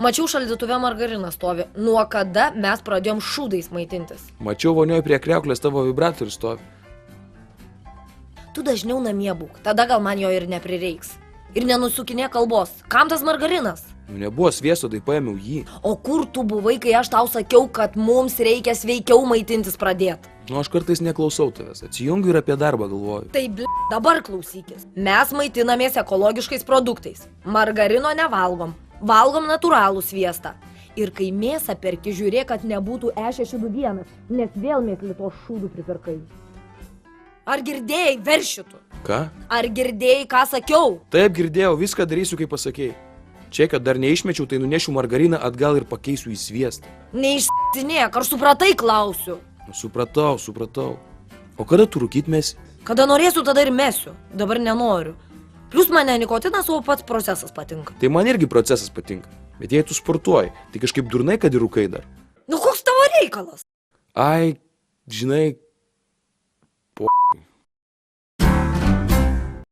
Mačiau šaldytuve margariną stovi. Nuo kada mes pradėjom šūdais maitintis? Mačiau vonioj prie kriauklės tavo vibratorius stovi. Tu dažniau namie būk, tada gal man jo ir neprireiks. Ir nenusukinė kalbos. Kam tas margarinas? Nu nebuvo sviesto, tai paėmiau jį. O kur tu buvai, kai aš tau sakiau, kad mums reikia sveikiau maitintis pradėti? Nu aš kartais neklausau tavęs, atsijungiu ir apie darbą galvoju. Tai dabar klausykis. Mes maitinamės ekologiškais produktais. Margarino nevalgom. Valgom natūralų sviestą. Ir kai mėsą perki, žiūrėk, kad nebūtų E61, nes vėl mėsli to šūdų pripirkai. Ar girdėjai, veršitų? Ką? Ar girdėjai, ką sakiau? Taip girdėjau, viską darysiu, kaip pasakėjai. Čia, kad dar neišmečiau, tai nunešiu margariną atgal ir pakeisiu į sviestą. Neišsinėk, ar supratai, klausiu? Nu, supratau. O kada tu rūkyt mesi? Kada norėsiu, tada ir mesiu. Dabar nenoriu. Plius mane nikotinas, o pats procesas patinka. Tai man irgi procesas patinka. Bet jei tu sportuoji, tai kažkaip durnai, kad ir rūkai dar. Nu koks tavo reikalas? Ai, žinai, po...